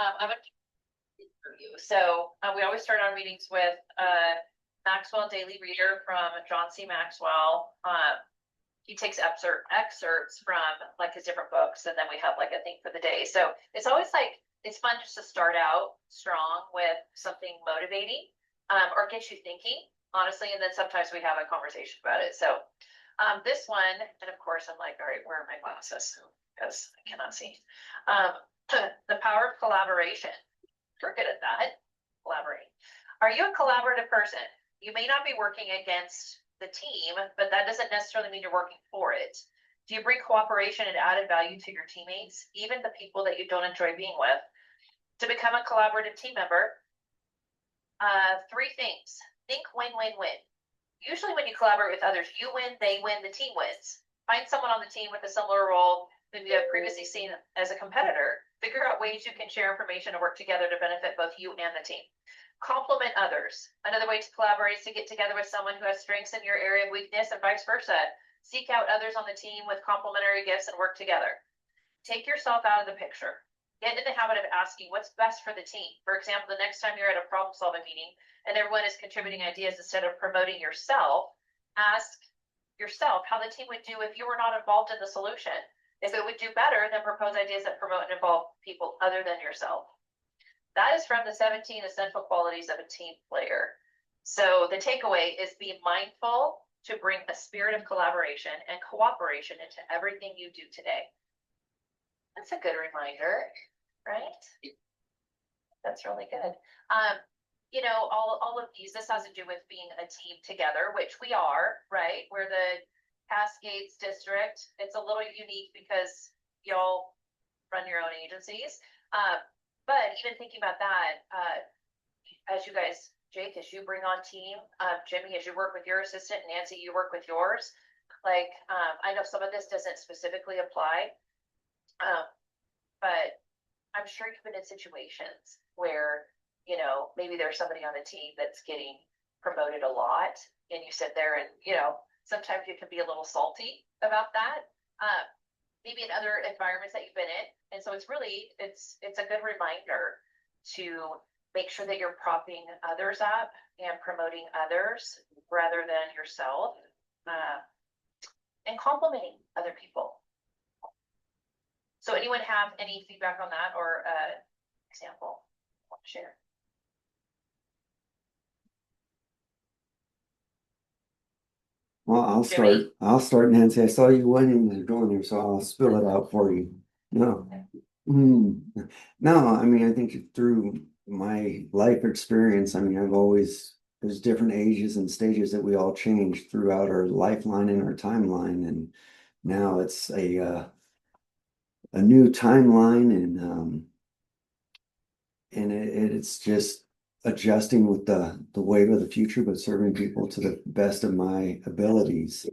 I'm a for you. So we always start our meetings with Maxwell Daily Reader from John C. Maxwell. He takes excerpts from like his different books, and then we have like a thing for the day. So it's always like it's fun just to start out strong with something motivating or get you thinking, honestly, and then sometimes we have a conversation about it. So this one, and of course, I'm like, all right, where are my glasses? Because I cannot see. The power of collaboration. We're good at that. Collaborate. Are you a collaborative person? You may not be working against the team, but that doesn't necessarily mean you're working for it. Do you bring cooperation and added value to your teammates, even the people that you don't enjoy being with? To become a collaborative team member, three things. Think win-win-win. Usually when you collaborate with others, you win, they win, the team wins. Find someone on the team with a similar role that you have previously seen as a competitor. Figure out ways you can share information and work together to benefit both you and the team. Compliment others. Another way to collaborate is to get together with someone who has strengths in your area of weakness and vice versa. Seek out others on the team with complementary gifts and work together. Take yourself out of the picture. Get in the habit of asking what's best for the team. For example, the next time you're at a problem-solving meeting and everyone is contributing ideas instead of promoting yourself, ask yourself how the team would do if you were not involved in the solution. If it would do better, then propose ideas that promote and involve people other than yourself. That is from the 17 essential qualities of a team player. So the takeaway is be mindful to bring a spirit of collaboration and cooperation into everything you do today. That's a good reminder, right? That's really good. You know, all of these, this has to do with being a team together, which we are, right? We're the Cascades district. It's a little unique because y'all run your own agencies. But even thinking about that, as you guys, Jake, as you bring on team, Jimmy, as you work with your assistant, Nancy, you work with yours. Like, I know some of this doesn't specifically apply, but I'm sure you've been in situations where, you know, maybe there's somebody on the team that's getting promoted a lot, and you sit there and, you know, sometimes you can be a little salty about that. Maybe in other environments that you've been in. And so it's really, it's a good reminder to make sure that you're propping others up and promoting others rather than yourself, and complimenting other people. So anyone have any feedback on that or example you want to share? Well, I'll start, Nancy. I saw you wanting to go in there, so I'll spill it out for you. No. Mm. No, I mean, I think through my life experience, I mean, there's different ages and stages that we all change throughout our lifeline and our timeline. And now it's a new timeline and it's just adjusting with the wave of the future, but serving people to the best of my abilities.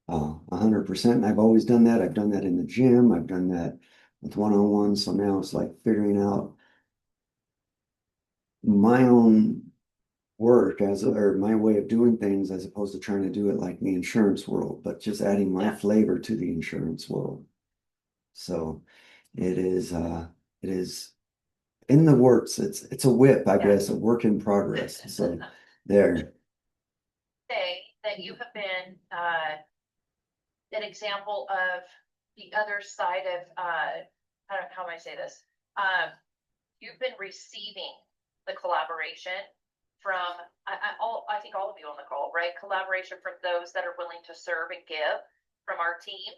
100%. I've always done that. I've done that in the gym. I've done that with one-on-one. So now it's like figuring out my own work or my way of doing things as opposed to trying to do it like the insurance world, but just adding my flavor to the insurance world. So it is in the works. It's a whip, I guess, a work in progress. So there. Say that you have been an example of the other side of how am I say this? You've been receiving the collaboration from I think all of you on the call, right? Collaboration from those that are willing to serve and give from our team,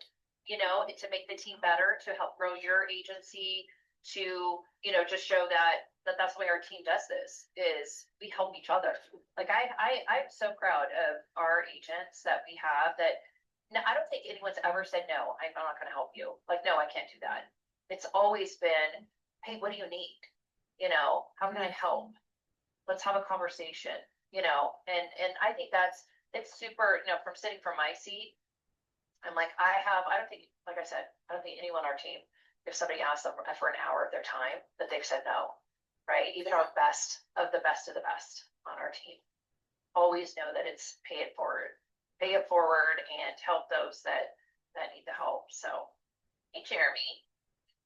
you know, to make the team better, to help grow your agency, to, you know, just show that's the way our team does this, is we help each other. Like I'm so proud of our agents that we have that. No, I don't think anyone's ever said, no, I'm not going to help you. Like, no, I can't do that. It's always been, hey, what do you need? You know, how can I help? Let's have a conversation, you know, and I think it's super, you know, from sitting from my seat, I'm like, I don't think, like I said, I don't think anyone on our team, if somebody asks them for an hour of their time, that they've said no, right? Even our best of the best on our team always know that it's pay it forward and help those that need the help. So, hey, Jeremy.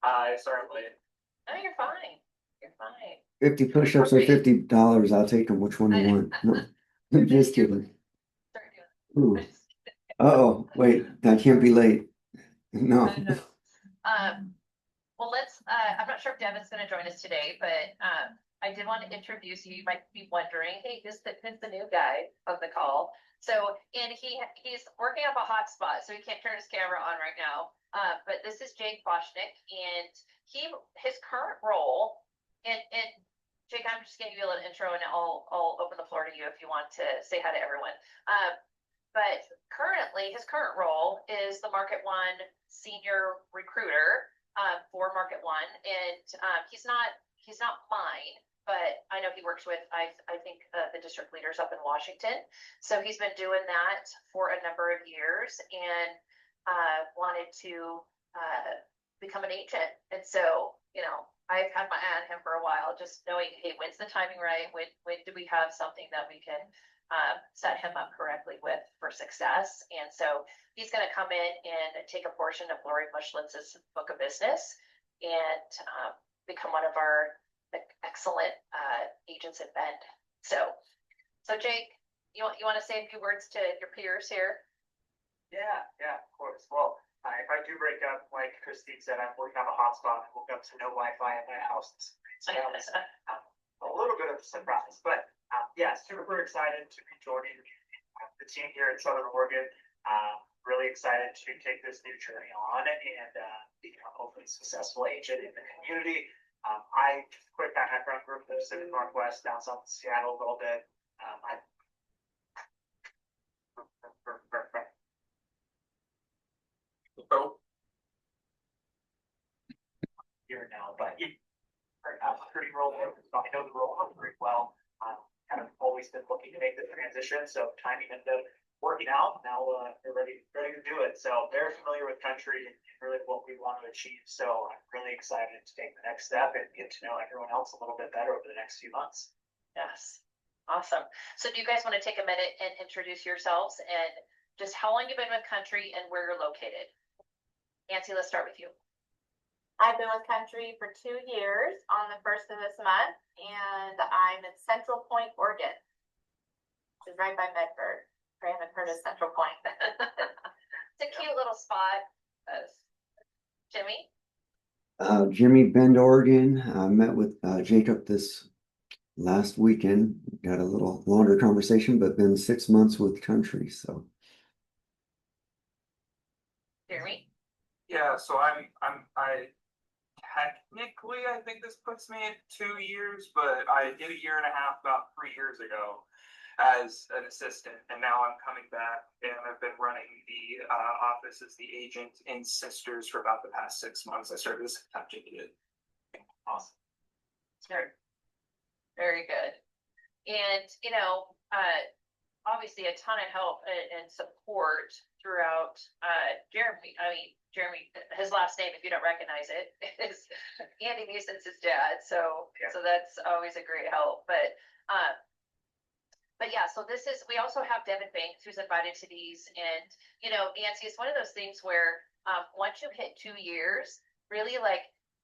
Hi, sorry I'm late. No, you're fine. You're fine. 50 push-ups or $50, I'll take them. Which one do you want? No, I'm just kidding. Start doing Ooh. Uh-oh, wait, that can't be late. No. I know. Well, I'm not sure if Devin's gonna join us today, but, I did want to introduce you. You might be wondering, hey, who's the new guy on the call? So, and he's working up a hotspot, so he can't turn his camera on right now. But this is Jake Boschnick, and his current role, and Jake, I'm just gonna give you a little intro, and I'll open the floor to you if you want to say hi to everyone. But currently, his current role is the Market One senior recruiter for Market One, and he's not mine, but I know he works with I think the district leaders up in Washington. So he's been doing that for a number of years, and wanted to become an agent. And so, I've had my eye on him for a while, just knowing, hey, when's the timing right? When do we have something that we can set him up correctly with for success? And so he's going to come in and take a portion of Lori Mushlitz's book of business and become one of our excellent agents at Bend. So Jake, you want to say a few words to your peers here? Yeah, of course. Well, if I do break up, like Christine said, I'm working on a hotspot. I woke up to no Wi-Fi at my house this morning, so that was a little bit of a surprise. But yeah, super excited to be joining the team here in Southern Oregon. Really excited to take this new journey on and become hopefully a successful agent in the community. I quit my background group in the Pacific Northwest, down south of Seattle a little bit. Here now, but pretty role, I know the role pretty well. Kind of always been looking to make the transition, so timing ended up working out. Now we're ready to do it. So very familiar with country and really what we want to achieve. So I'm really excited to take the next step and get to know everyone else a little bit better over the next few months. Yes. Awesome. So do you guys want to take a minute and introduce yourselves and just how long you've been with Country and where you're located? Nancy, let's start with you. I've been with Country for 2 years on the 1st of this month, and I'm in Central Point, Oregon, which is right by Medford. I haven't heard of Central Point. It's a cute little spot. Jimmy? Jimmy, Bend, Oregon. I met with Jacob this last weekend. Got a little longer conversation, but been 6 months with Country, so. Jeremy? Yeah, so technically, I think this puts me at 2 years, but I did a year and a half about 3 years ago as an assistant, and now I'm coming back and I've been running the office as the agent in Sisters for about the past 6 months. I started this September. Awesome. Very good. And, obviously a ton of help and support throughout Jeremy. I mean, Jeremy, his last name, if you don't recognize it, is Andy Newson's his dad. So that's always a great help. But yeah, so we also have Devin Banks who's invited to these, and Nancy, it's one of those things where once you hit 2 years, really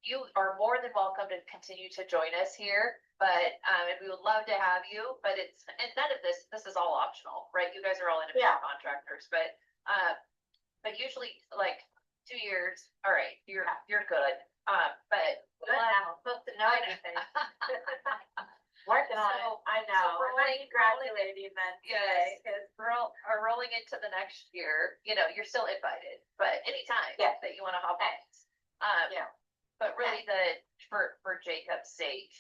you are more than welcome to continue to join us here. But and we would love to have you, but none of this is all optional, right? You guys are all independent contractors, but usually 2 years, all right, you're good. But I'm supposed to know anything. Working on it. I know. So we're graduating then. Yes, because we're rolling into the next year. You're still invited, but anytime that you want to hop on. But really, for Jacob's sake,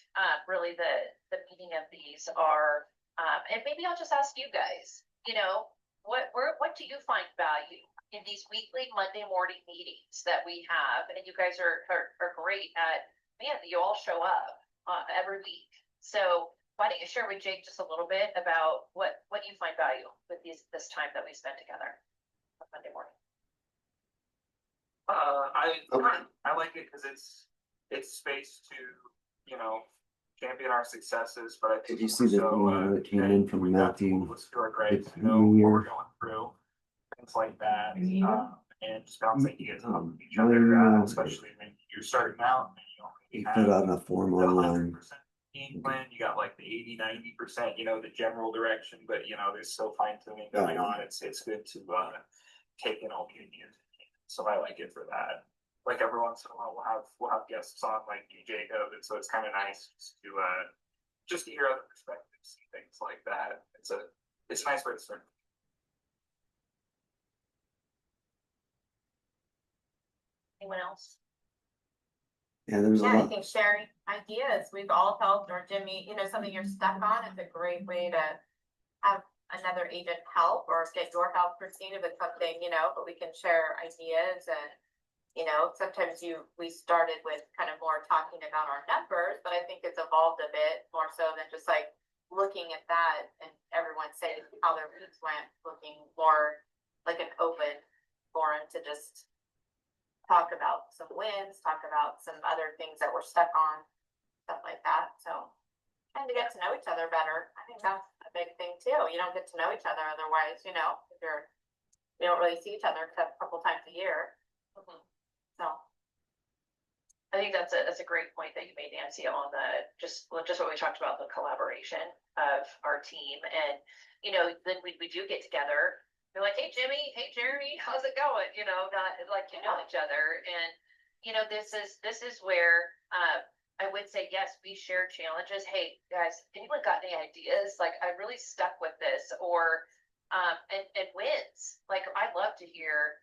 really the meaning of these are, and maybe I'll just ask you guys. What do you find value in these weekly Monday morning meetings that we have? And you guys are great at. Man, you all show up every week. So why don't you share with Jake just a little bit about what you find value with this time that we spend together on Monday morning? I like it because it's space to champion our successes, but I think Did you see the email that came in from Matthew? Who are great to New know what Year? we're going through, things like that, and just bounce ideas off of each New other, Year. especially when you're starting out and you don't You fill out a form the online. 100% game plan, you got like the 80-90%, the general direction, but there's still fine tuning going on. It's good to take in all the ideas. So I like it for that. Like every once in a while we'll have guests on like Jacob, and so it's kind of nice just to hear other perspectives and things like that. It's a nice way to start. Anyone else? Yeah, there's a Yeah, I lot. think sharing ideas, we've all helped, or Jimmy, something you're stuck on, it's a great way to have another agent help or get your help, Christina, with something, but we can share ideas and, sometimes we started with kind of more talking about our numbers, but I think it's evolved a bit more so than just like looking at that and everyone saying how their weeks went, looking more like an open forum to just talk about some wins, talk about some other things that we're stuck on, stuff like that. So, and to get to know each other better. I think that's a big thing too. You don't get to know each other otherwise, if you don't really see each other except a couple times a year. So. I think that's a great point that you made, Nancy, on just what we talked about, the collaboration of our team. And, then we do get together. We're like, hey, Jimmy, hey, Jeremy, how's it going? Not like you know each other. And, this is where I would say, yes, we share challenges. Hey, guys, anyone got any ideas? Like, I really stuck with this, or and wins. Like, I'd love to hear,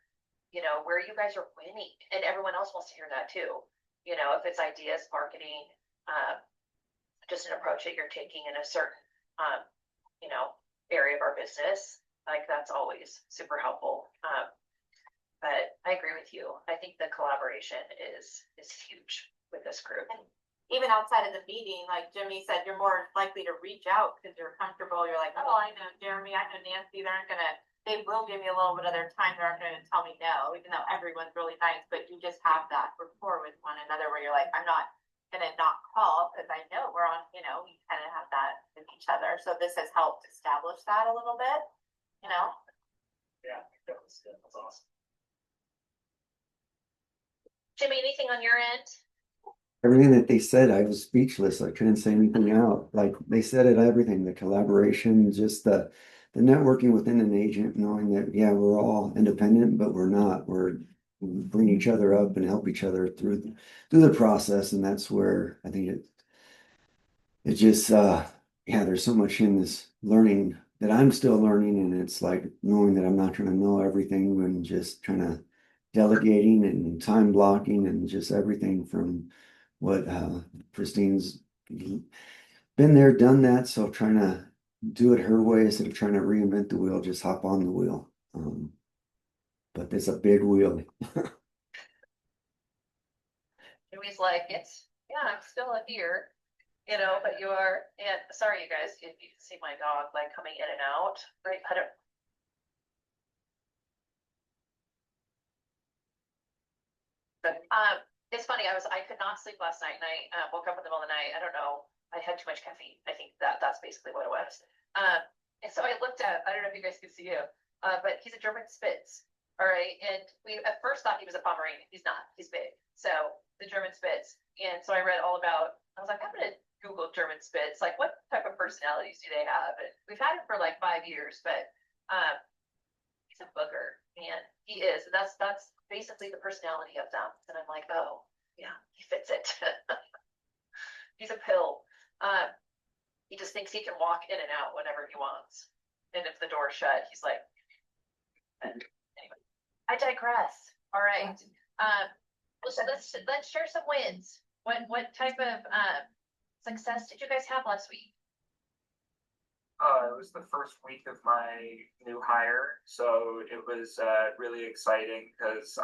where you guys are winning, and everyone else wants to hear that too. If it's ideas, marketing, just an approach that you're taking in a certain, area of our business, like that's always super helpful. But I agree with you. I think the collaboration is huge with this group. And even outside of the meeting, like Jimmy said, you're more likely to reach out because you're comfortable. You're like, oh, I know Jeremy, I know Nancy. They will give me a little bit of their time. They're not going to tell me no, even though everyone's really nice. But you just have that rapport with one another where you're like, I'm not going to not call because I know we're on, we kind of have that with each other. So this has helped establish that a little bit, Yeah, that was awesome. Jimmy, anything on your end? Everything that they said, I was speechless. I couldn't say anything out. Like they said it, everything, the collaboration, just the networking within an agent, knowing that, yeah, we're all independent, but we're not. We bring each other up and help each other through the process. And that's where I think it just, yeah, there's so much in this learning that I'm still learning. And it's like knowing that I'm not trying to know everything and just trying to delegating and time blocking and just everything from what Christine's been there, done that. So trying to do it her way instead of trying to reinvent the wheel, just hop on the wheel. But it's a big wheel. Jimmy's like, I'm still here, but you are. And sorry, you guys, if you can see my dog like coming in and out, right? But it's funny. I could not sleep last night, and I woke up in the middle of the night. I don't know. I had too much caffeine. I think that's basically what it was. And so I looked at. I don't know if you guys can see him, but he's a German Spitz. All right, and we at first thought he was a Pomeranian. He's not. He's big. So the German Spitz. And so I read all about. I was like, I'm gonna Google German Spitz. Like, what type of personalities do they have? And we've had him for like 5 years, but he's a booger, man. He is. And that's basically the personality of them. And I'm like, oh yeah, he fits it. He's a pill. He just thinks he can walk in and out whenever he wants. And if the door's shut, he's like, anyway, I digress. All right. Let's share some wins. What type of success did you guys have last week? It was the first week of my new hire, so it was really exciting because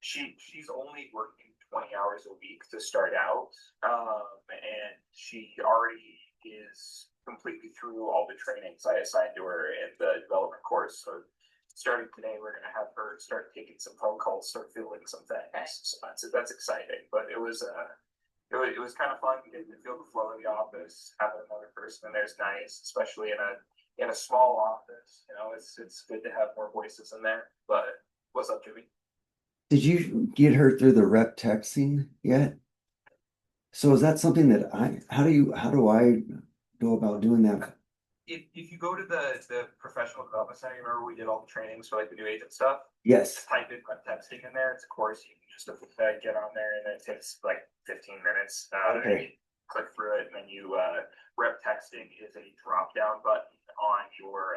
she's only working 20 hours a week to start out, and she already is completely through all the trainings I assigned to her in the development course. So starting today, we're going to have her start taking some phone calls, start fielding some things. Okay. So that's exciting, but it was kind of fun getting to feel the flow of the office, having another person in there is nice, especially in a small office. It's good to have more voices in there. But what's up, Jimmy? Did you get her through the rep texting yet? So is that something that how do I go about doing that? If you go to the professional development center, you remember we did all the trainings for like the new agent stuff? Yes. Type in rep texting in there. It's a course. You can just get on there and it takes like 15 minutes. Okay. Click through it and then you rep texting is a drop down button on your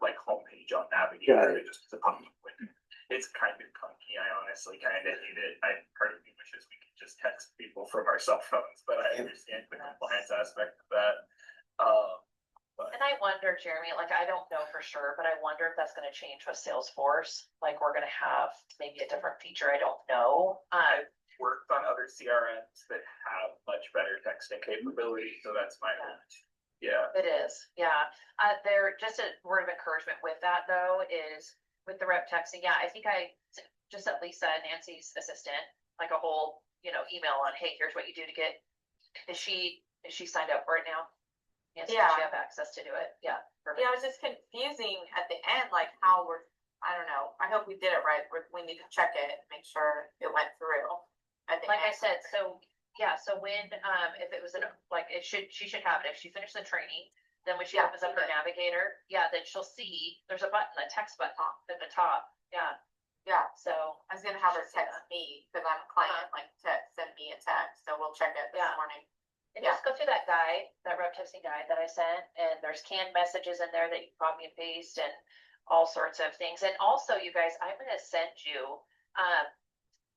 like homepage on Navigator. Got it. It just is a pop-up window. It's kind of clunky. I honestly kind of hate it. Part of me wishes we could just text people from our cell phones, but I understand the compliance aspect of that. And I wonder, Jeremy, like, I don't know for sure, but I wonder if that's gonna change with Salesforce. Like, we're gonna have maybe a different feature. I don't know. Worked on other CRMs that have much better texting capability, so that's my Yeah. yeah. It is, yeah. There, just a word of encouragement with that though, is with the rep texting, yeah, I think just sent Lisa, Nancy's assistant, like a whole, email on, hey, here's what you do to get, is she signed up for it now? Yes, does Yeah. she have access to do it? Yeah. perfect. Yeah, it was just confusing at the end, like how I don't know, I hope we did it right, we need to check it, make sure it went through. At the Like I end. said, so, yeah, so when, if it was she should have it, if she finished the training, then when she Yeah, opens up she her did. navigator, yeah, then she'll see, there's a button, a text button at the top, yeah, Yeah, so, I was gonna have her Should see text me, cause I'm a client, like to send me a text, so we'll check it this Yeah. morning. and Yeah. just go through that guide, that rep testing guide that I sent, and there's canned messages in there that you can copy and paste and all sorts of things, and also, you guys, I'm gonna send you,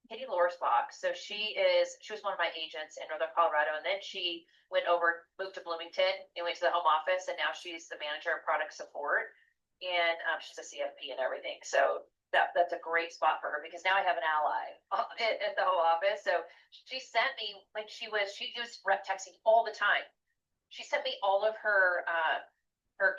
Katie Lorsbach. So she was one of my agents in Northern Colorado, and then she moved to Bloomington and went to the home office, and now she's the manager of product support, and she's a CFP and everything. So that's a great spot for her because now I have an ally at the home office. So she sent me when she used rep texting all the time. She sent me all of her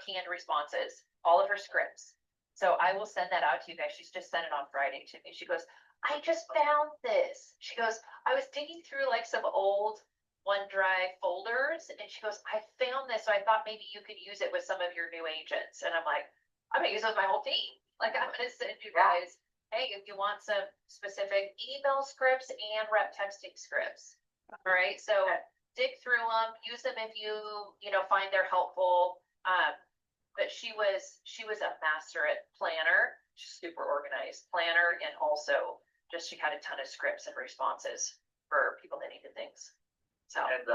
canned responses, all of her scripts. So I will send that out to you guys. She's just sent it on Friday to me. She goes, I just found this. She goes, I was digging through like some old OneDrive folders, and she goes, I found this, so I thought maybe you could use it with some of your new agents. And I'm like, I'm gonna use it with my whole team. Like, I'm gonna send you guys, hey, if you want some specific email scripts and rep texting scripts. All right, so dig through them, use them if you find they're helpful. But she was a master at planner. She's super organized planner, and also she had a ton of scripts and responses for people that needed things. So And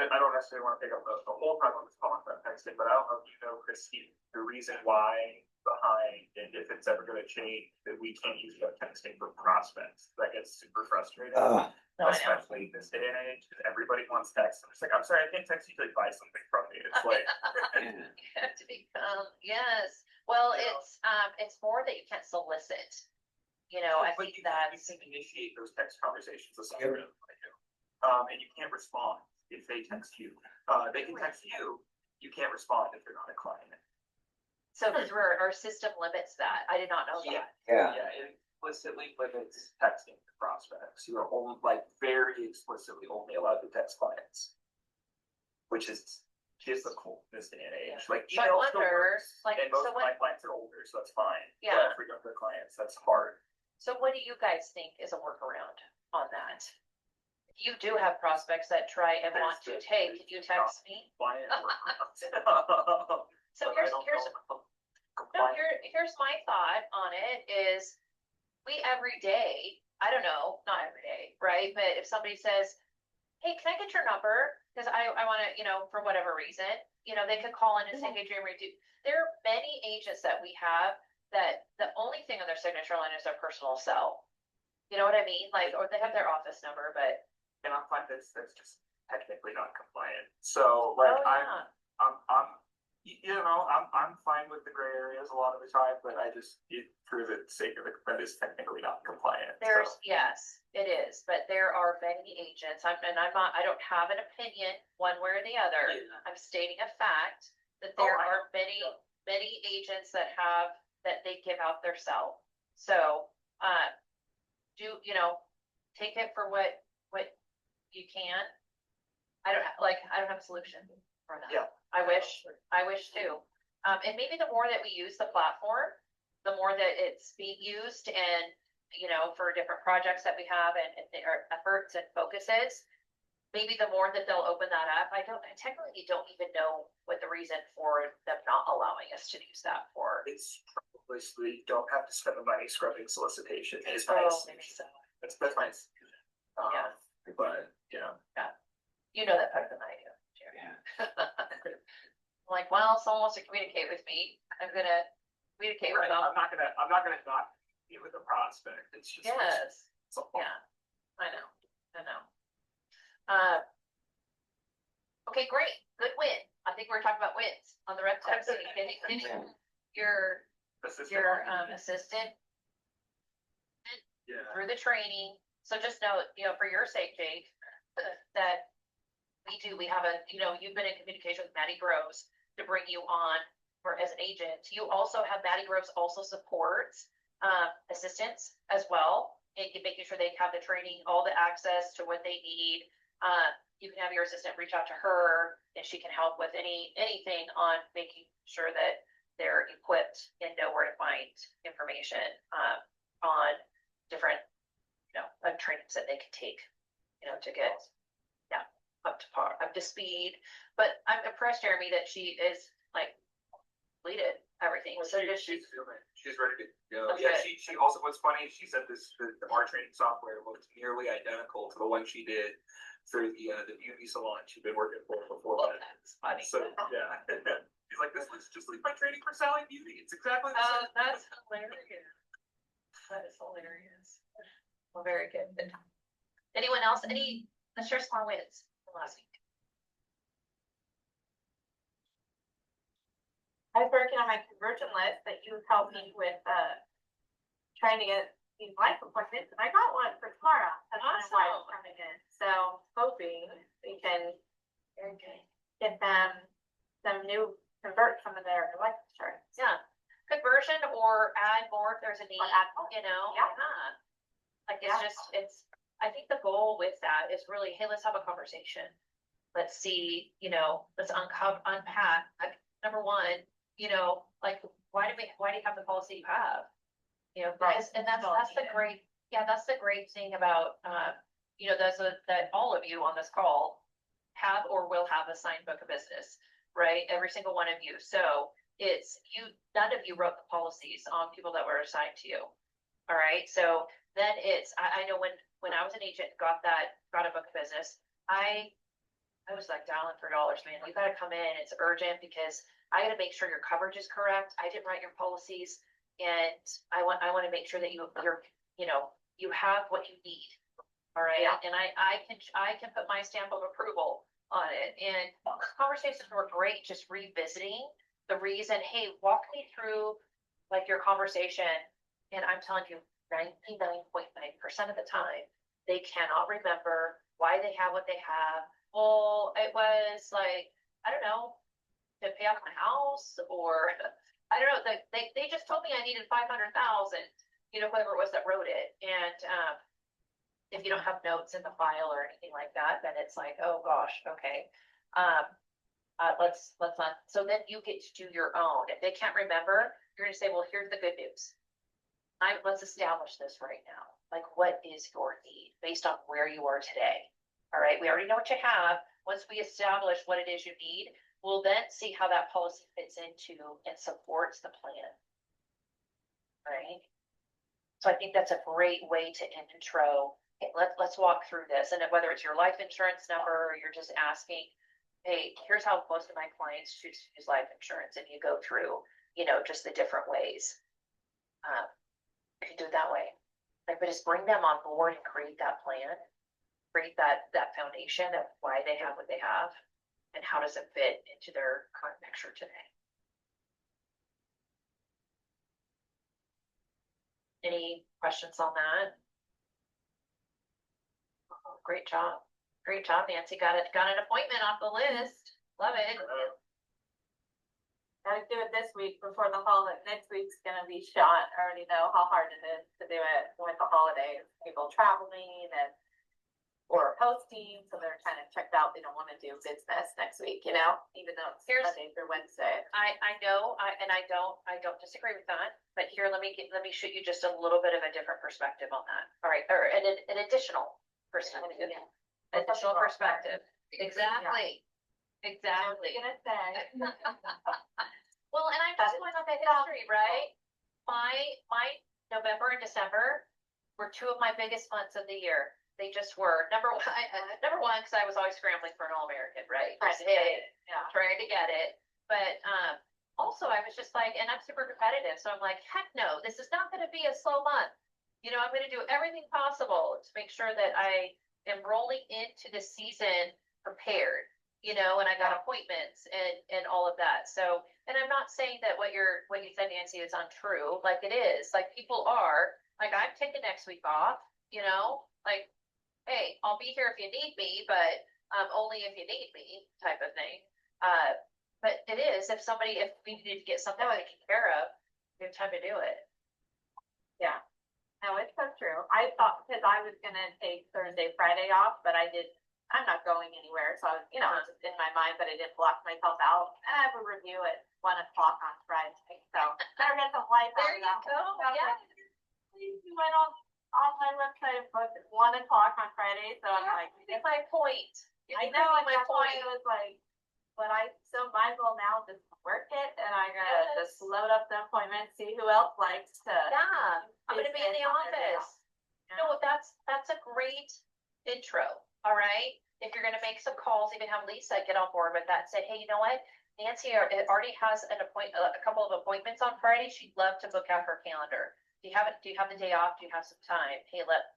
I don't necessarily want to pick up the whole time on this call on texting, but I don't know if you know, Christine, the reason why behind and if it's ever going to change that we can't use web texting for prospects. That gets super frustrating. no, I know. Especially this day and age, because everybody wants text. I'm just like, I'm sorry, I can't text you to like, buy something from me. It's like, You have to become, yes. Well, it's more that you can't solicit. I but think you that's can initiate those text conversations with someone. And you can't respond if they text you. They can text you. You can't respond if you're not a client. so because our system limits that. I did not know that. Yeah. Yeah, it explicitly limits texting to prospects. You are only very explicitly only allowed to text clients, which is difficult in this day and age. Like So I email still wonder, works, like, and most so of my clients are older, so that's fine. Yeah. But for younger clients, that's hard. So what do you guys think is a workaround on that? You do have prospects that try and want to, hey, can you text me? Client. So here's my thought on it is we every day, I don't know, not every day, right? But if somebody says, hey, can I get your number? Because I want to, for whatever reason, they could call in and say, hey, Jeremy, there are many agents that we have that the only thing on their signature line is their personal cell. You know what I mean? Like, or they have their office number, but. And I find that's just technically not compliant. So like Oh, yeah. I'm fine with the gray areas a lot of the time, but for the sake of it, that is technically not compliant. Yes, it is, but there are many agents, I don't have an opinion one way or the other. Yeah. I'm stating a fact that Oh, there I are many agents that they give out their cell. So, take it for what you can. I don't have a solution for that. Yeah. I wish too. And maybe the more that we use the platform, the more that it's being used and, for different projects that we have and our efforts and focuses, maybe the more that they'll open that up, I technically don't even know what the reason for them not allowing us to use that for. It's probably so you don't have to spend the money scrubbing solicitation. It's Oh, nice. maybe so. That's nice. Yeah. But, yeah. You know that better than I do, Jerry. I'm like, well, someone wants to communicate with me, I'm gonna communicate with Right, them. I'm not gonna not meet with a prospect. It's just. Yes, It's a yeah, I know. Okay, great, good win. I think we're talking about wins on the rec tech. So getting your assistant. assistant Yeah. through the training. So just know, for your sake, Jake, that we have you've been in communication with Maddie Groves to bring you on as an agent. You also have Maddie Groves also supports assistants as well, and making sure they have the training, all the access to what they need. You can have your assistant reach out to her, and she can help with anything on making sure that they're equipped and know where to find information on different trainings that they can take, to get up to speed. But I'm impressed, Jeremy, that she is completed everything. So She's ready to go. Okay. Yeah, she also, what's funny, she said our training software looks nearly identical to the one she did for the beauty salon she'd been working for before. Well, that's funny. So, yeah. She's like, this looks just like my training for Sally Beauty. It's exactly the Oh, same. that's hilarious. That is hilarious. Well, very good. Anyone else? Let's share some more wins from last week. I was working on my conversion list that you helped me with, trying to get these life appointments, and I got one for tomorrow. That's kind of why it's Awesome. coming in. So hoping we can Very good. get them convert some of their life insurance. Yeah. Conversion or add more if there's a need, Or add more. Yeah. Like Yeah. I think the goal with that is really, hey, let's have a conversation. Let's see, let's unpack, number one, why do you have the policy you have? Because, and that's the great, that's the great thing about, that all of you on this call have or will have a signed book of business, right? Every single one of you. So none of you wrote the policies on people that were assigned to you. All right. So then I know when I was an agent, got a book of business, I was like dialing for dollars, man. You got to come in. It's urgent because I got to make sure your coverage is correct. I didn't write your policies, and I want to make sure that you have what you need. All right. Yeah. And I can put my stamp of approval on it. And conversations were great. Just revisiting the reason. Hey, walk me through your conversation. And I'm telling you, 99.9% of the time, they cannot remember why they have what they have. Well, it was I don't know, to pay off my house, or I don't know. They just told me I needed 500,000. Whoever it was that wrote it. And if you don't have notes in the file or anything like that, then it's like, oh gosh, okay. Let's not. So then you get to do your own. If they can't remember, you're going to say, well, here's the good news. Let's establish this right now. What is your need based on where you are today? All right. We already know what you have. Once we establish what it is you need, we'll then see how that policy fits into and supports the plan. All right. So I think that's a great way to intro. Okay, let's walk through this. And whether it's your life insurance number, or you're just asking, hey, here's how most of my clients choose to use life insurance. And you go through, just the different ways. You can do it that way. But just bring them on board and create that plan, create that foundation of why they have what they have and how does it fit into their current picture today. Any questions on that? Oh, great job. Great job, Nancy. Got an appointment off the list. Love it. Gotta do it this week before the holiday. Next week's gonna be shot. I already know how hard it is to do it with the holidays. People traveling or posting, so they're kind of checked out. They don't want to do business next week, even though it's Monday through Wednesday. I know, I don't disagree with that. But here, let me shoot you just a little bit of a different perspective on that. All right, or an additional perspective. Yeah. additional perspective. Exactly. Exactly. I was gonna say. Well, and I'm just going off the history, right? My November and December were two of my biggest months of the year. They just were. Number one, because I was always scrambling for an All-American, right? Trying Just to get hit it, Yeah. trying to get it. But also I was just like, and I'm super competitive, so I'm like, heck no, this is not going to be a slow month. You know, I'm going to do everything possible to make sure that I am rolling into the season prepared. You know, and I got appointments and all of that. So, and I'm not saying that what you said, Nancy, is untrue. Like it is. Like people are. Like I'm taking next week off. You know, like, hey, I'll be here if you need me, but only if you need me, type of thing. But it is if we need to get something taken care of, we have time to do it. Yeah. No, it's so true. I thought, because I was gonna take Thursday, Friday off, but I'm not going anywhere, so I was, it was just in my mind, but I didn't block myself out. And I have a review at 1 o'clock on Friday, so better get some life out There of you that. go. So I was Yeah. like, please, you went on my website and booked at 1 o'clock on Friday, so I'm like, That's my point. I know, and that's why it was like, but I so might as well now just work it, and I gotta just load up the appointment, see who else likes to. Yeah, I'm gonna be in the on their day off. office. No, that's a great intro. All right. If you're gonna make some calls, even have Lisa get on board with that and say, hey, you know what? Nancy already has a couple of appointments on Friday. She'd love to book out her calendar. Do you have the day off? Do you have some time? Hey, let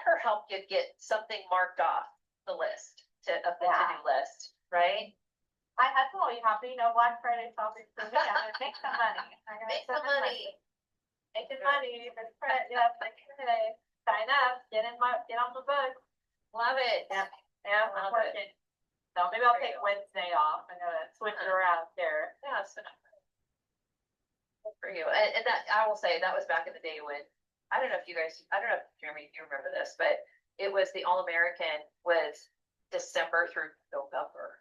her help you get something marked off the list of the to-do list, right? I had told you happy, Black Friday shopping for me. I'm gonna make some money. Make some money. Making money. That's right. Yep. Okay. Sign up. Get on the book. Love it. Yeah, I'm Love it. working. So maybe I'll take Wednesday off. I'm gonna switch it around there. Yeah, so good for you. And that I will say that was back in the day when I don't know if Jeremy, you remember this, but it was the All-American was December through November.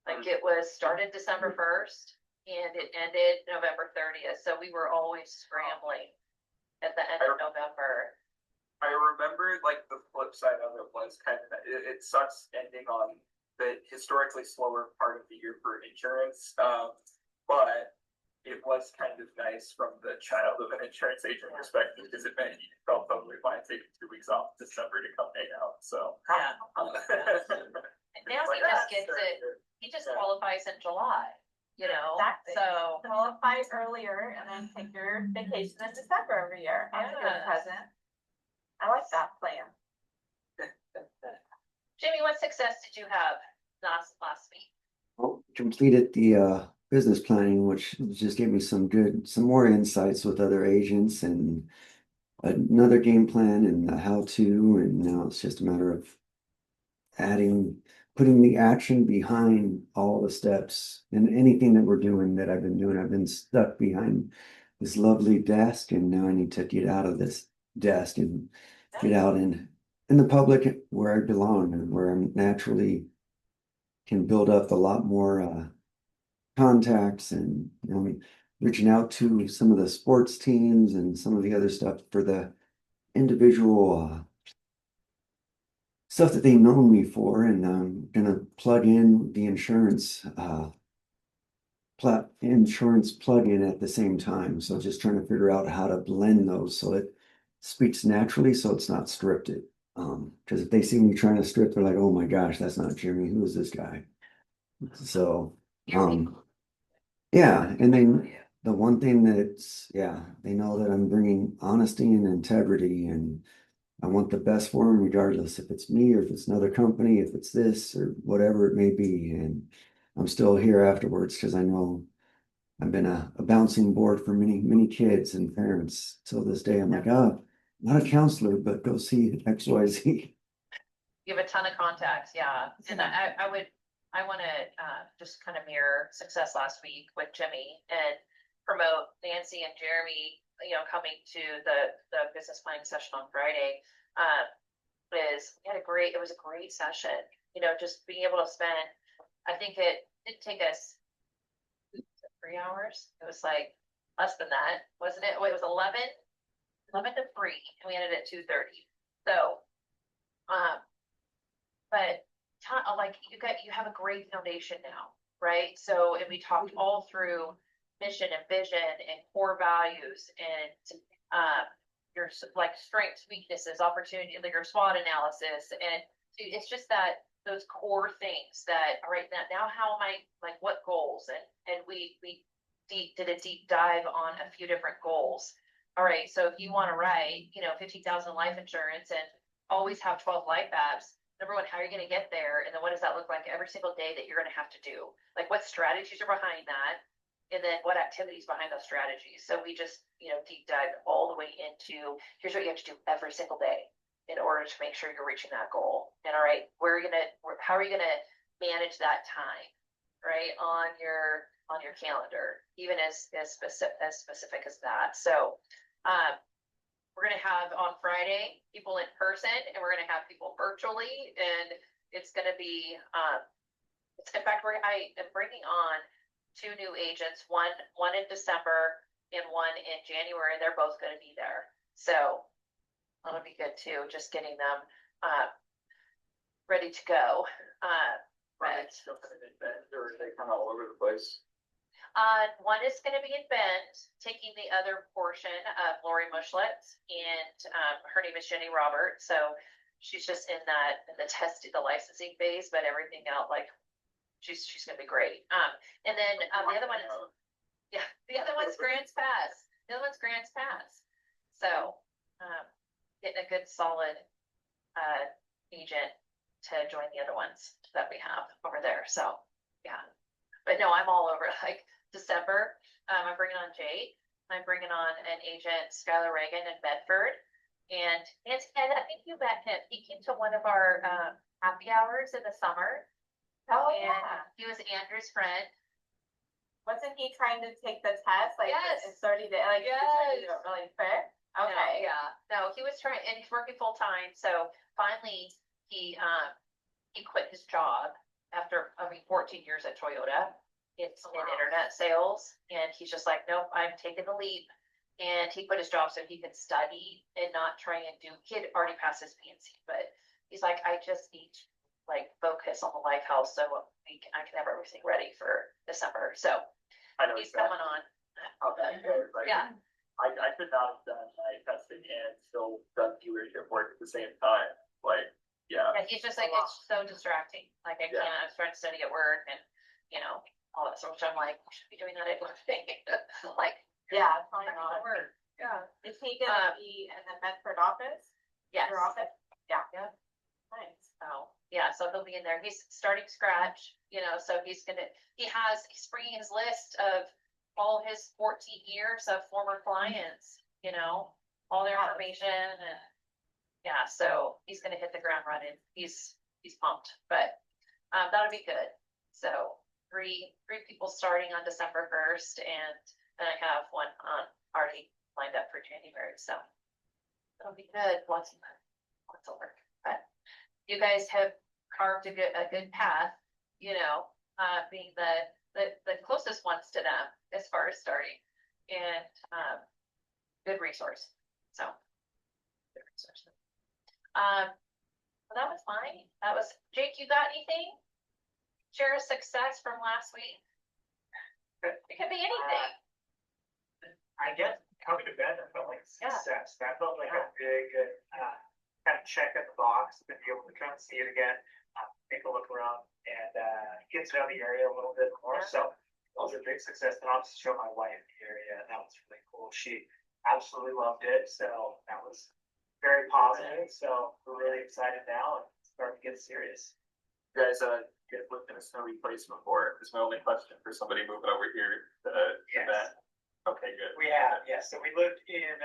Like it was started December 1st and it ended November 30th. So we were always scrambling at the end of November. I remember like the flip side of it was kind of it sucks ending on the historically slower part of the year for insurance, but it was kind of nice from the child of an insurance agent perspective because it meant you felt totally fine taking 2 weeks off in December to come hang out. So Yeah. And now he just gets it. He just qualifies in July, Exactly. So Qualify earlier and then take your vacation in December every year. That's a good Yes. present. I like that plan. Jimmy, what success did you have last week? Well, completed the business planning, which just gave me some more insights with other agents and another game plan and the how-to, and now it's just a matter of putting the action behind all the steps and anything that we're doing that I've been doing. I've been stuck behind this lovely desk, and now I need to get out of this desk and get out in the public where I belong and where I'm naturally can build up a lot more contacts and reaching out to some of the sports teams and some of the other stuff for the individual stuff that they know me for, and I'm gonna plug in the insurance plug-in at the same time. So just trying to figure out how to blend those so it speaks naturally, so it's not scripted. Because if they see me trying to strip, they're like, "Oh my gosh, that's not Jimmy. Who is this guy?" So, yeah, and then the one thing they know that I'm bringing honesty and integrity, and I want the best for them, regardless if it's me or if it's another company, if it's this or whatever it may be. And I'm still here afterwards because I know I've been a bouncing board for many, many kids and parents till this day. I'm like, oh, not a counselor, but go see XYZ. You have a ton of contacts, yeah. And I want to just kind of mirror success last week with Jimmy and promote Nancy and Jeremy, coming to the business planning session on Friday. It was a great session, just being able to spend, I think it didn't take us 3 hours. It was like less than that, wasn't it? It was 11 to 3 and we ended at 2:30. So, but like you have a great foundation now, right? So, and we talked all through mission and vision and core values and your like strengths, weaknesses, opportunity, like your SWOT analysis, and it's just that those core things that all right now how am I like what goals and we did a deep dive on a few different goals. All right, so if you want to write 50,000 life insurance and always have 12 life apps, number one, how are you going to get there? And then what does that look like every single day that you're going to have to do? Like what strategies are behind that? And then what activities behind those strategies? So we just, deep dive all the way into here's what you have to do every single day in order to make sure you're reaching that goal. And all right, how are you gonna manage that time, right, on your calendar, even as specific as that. So we're gonna have on Friday people in person and we're gonna have people virtually, and it's gonna be in fact I am bringing on 2 new agents, one in December and one in January. They're both going to be there. So that'll be good too, just getting them ready to go. Right, still kind of in Bend, or are they kind of all over the place? One is going to be in Bend, taking the other portion of Lori Mushlet, and her name is Jenny Robert. So she's just in the licensing phase, but everything else, like she's going to be great. And then the other one is, the other one's Grants Pass. So getting a good solid agent to join the other ones that we have over there. So yeah, but no, I'm all over. Like December, I'm bringing on Jake. I'm bringing on an agent, Skylar Reagan in Bedford, and I think you met him. He came to one of our happy hours in the summer. Oh, and yeah. He was Andrew's friend. Wasn't he trying to take the test? Like Yes. in 30 days? Like, Yes. you do it really quick? Okay. No, he was trying, and he's working full time. So finally, he quit his job after 14 years at Toyota. It's in internet sales, and he's just like, nope, I'm taking the leap. And he quit his job so he could study and not try and do. He had already passed his PNC, but he's like, I just need to focus on the life health so I can have everything ready for December. So I know he's coming on. Okay, good. Like, Yeah. I could not have done my testing and still done viewership work at the same time. Like, yeah. Yeah, he's just like, it's so distracting. Like I can't, I was trying to study at work and, all that stuff, which I'm like, we should be doing that at work. Like, Yeah, it's I'm probably not at not. work. Yeah. Is he gonna be in the Medford office? Yes. Your office? Yeah. Yeah. Nice. So he'll be in there. He's starting scratch, so he's bringing his list of all his 14 years of former clients, all their information, and so he's going to hit the ground running. He's pumped, but that'll be good. So three people starting on December 1st, and then I have one already lined up for January. So that'll be good. Lots of work, but you guys have carved a good path, being the closest ones to them as far as starting, and good resource. So good resource. Well, that was mine. That was Jake. You got anything? Share a success from last week. It could be anything. I guess coming to bed, I felt like success. That felt like a big kind of check in the box, to be able to come see it again, take a look around, and get to know the area a little bit more. So that was a big success. And I'll just show my wife the area, and that was really cool. She absolutely loved it. So that was very positive. So we're really excited now and starting to get serious. You guys, lived in a snowy place before? Is my only question for somebody moving over here to that. Okay, good. We have, yes. So we lived in,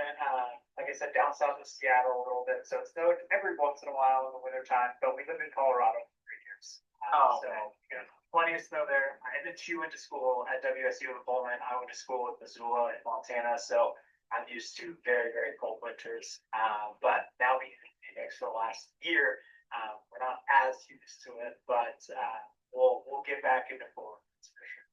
like I said, down south of Seattle a little bit. So it snowed every once in a while in the wintertime, but we lived in Colorado for 3 years. So plenty of snow there. And then she went to school at WSU in Pullman. I went to school at Missoula in Montana. So I'm used to very, very cold winters. But now being in Phoenix for the last year, we're not as used to it, but we'll get back into form. That's for sure.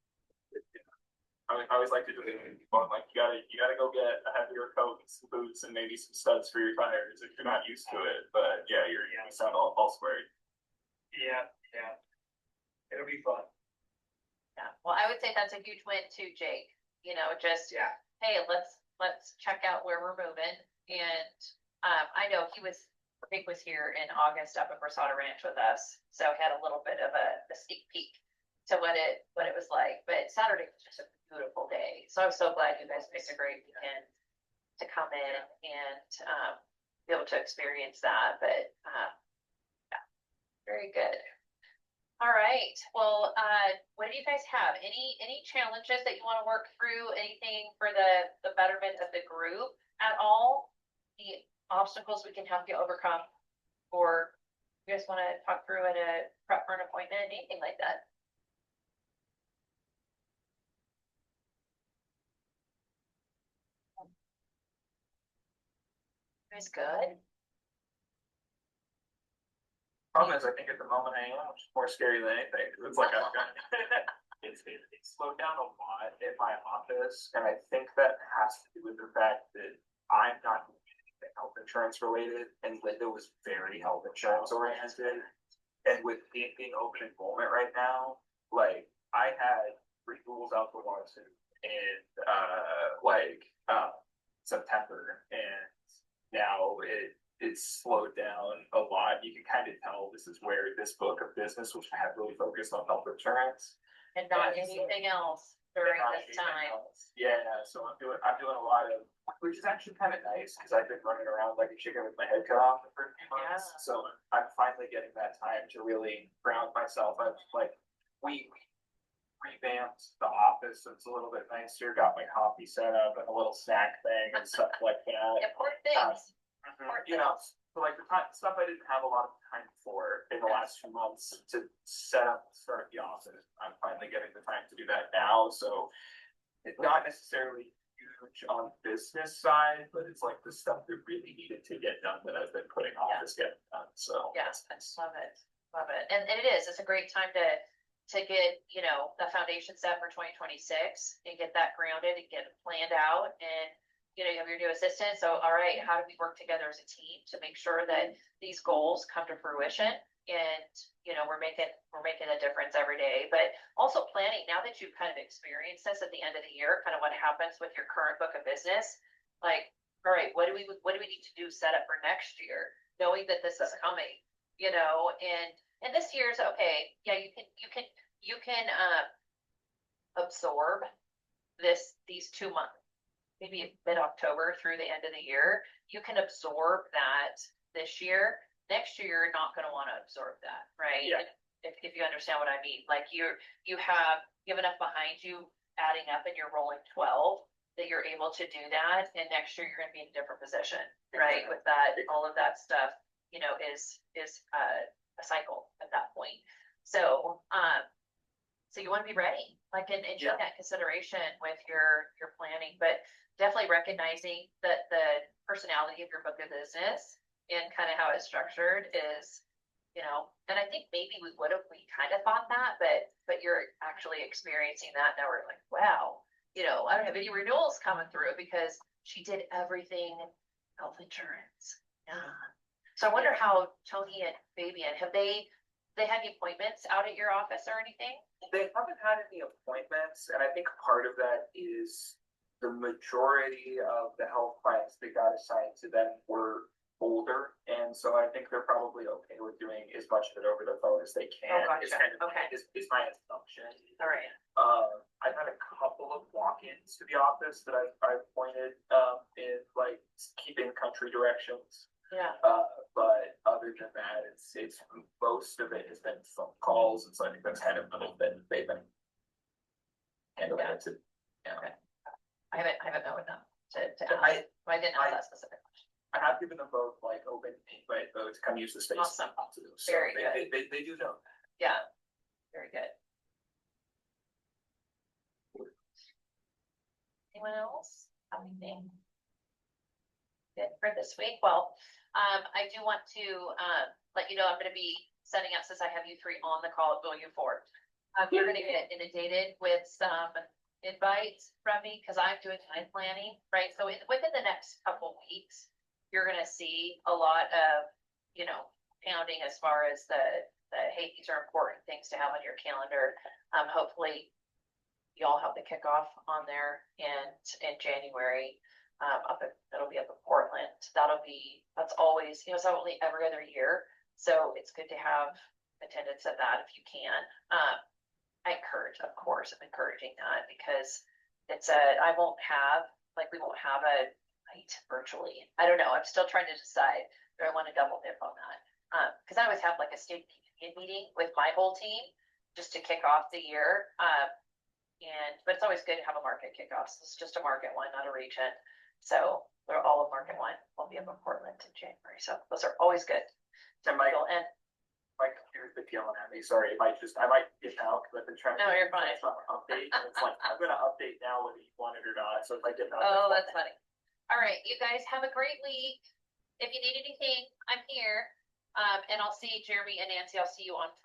I always like to do it. Like you gotta go get a heavier coat and some boots and maybe some studs for your tires if you're not used to it. But yeah, you sound all square. Yeah, yeah. It'll be fun. Yeah, well, I would say that's a huge win too, Jake. You know, just, Yeah. hey, let's check out where we're moving. And I know Rick was here in August up at Brasada Ranch with us, so had a little bit of a sneak peek to what it was like. But Saturday was just a beautiful day, so I'm so glad you guys picked a great weekend to come in and be able to experience that. But yeah, very good. All right. Well, what do you guys have? Any challenges that you want to work through? Anything for the betterment of the group at all? Any obstacles we can help you overcome? Or you guys want to talk through at a prep for an appointment? Anything like that? You guys good? Problem is, I think at the moment I am, which is more scary than anything. It's like I've got, it's slowed down a lot in my office, and I think that has to do with the fact that I'm not doing anything health insurance related, and Linda was very health insurance oriented. And with it being open enrollment right now, like I had renewals out the wazoo in September, and now it's slowed down a lot. You can kind of tell this is where this book of business was heavily focused on health insurance And not Yeah, anything else during this time. Yeah, so I'm doing a lot of, which is actually kind of nice because I've been running around like a chicken with my head cut off for a few months. Yeah. So I'm finally getting that time to really ground myself. I've we revamped the office, so it's a little bit nicer. Got my coffee set up and a little snack thing and stuff like that. Important things. You know, so like the stuff I didn't have a lot of time for in the last few months to set up and start the office. I'm finally getting the time to do that now. So it's not necessarily huge on the business side, but it's like the stuff that really needed to get done that I've been putting off is getting done. So Yes, I just love it. Love it. And it is, it's a great time to get, you know, the foundation set for 2026 and get that grounded and get it planned out. And, you know, you have your new assistant. So, all right, how do we work together as a team to make sure that these goals come to fruition? And, you know, we're making a difference every day, but also planning now that you've kind of experienced this at the end of the year, kind of what happens with your current book of business. Like, all right, what do we need to do set up for next year, knowing that this is coming, you know, and this year's okay. Yeah, you can absorb these 2 months, maybe mid-October through the end of the year. You can absorb that this year. Next year, you're not going to want to absorb that, right? Yeah. If you understand what I mean, like you have enough behind you adding up and you're rolling 12 that you're able to do that. And next year, you're going to be in a different position, right? With that, all of that stuff, you know, is a cycle at that point. So, so you want to be ready, like, and take that consideration with your planning, but definitely recognizing that the personality of your book of business and kind of how it's structured is, you know, and I think maybe we kind of thought that, but you're actually experiencing that now. We're like, wow, you know, I don't have any renewals coming through because she did everything health insurance. Yeah. So I wonder how Tony and Fabian, have they had any appointments out at your office or anything? they haven't had any appointments, and I think part of that is the majority of the health clients that got assigned to them were older, and so I think they're probably okay with doing as much of it over the phone as they can. Oh, It's gotcha. kind of Okay. is my assumption. All right. I've had a couple of walk-ins to the office that I've pointed in like keeping country directions. Yeah. But other than that, it's most of it has been phone calls, and so I think that's kind of been they've been handling it. Yeah. Okay. I haven't met with them to I- ask. I didn't ask that specific question. I have given them both like open invite to come use the space. Awesome. So Very they do know. Yeah. Very good. Anyone else have anything good for this week? Well, I do want to let you know I'm going to be sending out, since I have you three on the call going forward. You're going to get inundated with some invites from me because I'm doing time planning, right? So within the next couple weeks, you're going to see a lot of, you know, pounding as far as the that, hey, these are important things to have on your calendar. Hopefully you all have the kickoff on there in January. It'll be up in Portland. That's always, it's only every other year. So it's good to have attendance at that if you can. I'm encouraging that because we won't have a night virtually. I don't know. I'm still trying to decide. Do I want to double dip on that? Because I always have like a state meeting with my whole team just to kick off the year. But it's always good to have a market kickoff. So it's just a market one, not a region. So they're all of market one. We'll be up in Portland in January. So those are always good. And my computer's been yelling at me. Sorry, I might get out because I've been trying to. No, you're fine. Update. And it's like I'm gonna update now whether you want it or not. So if I get out. Oh, that's funny. All right, you guys have a great week. If you need anything, I'm here. And I'll see Jeremy and Nancy. I'll see you on Friday.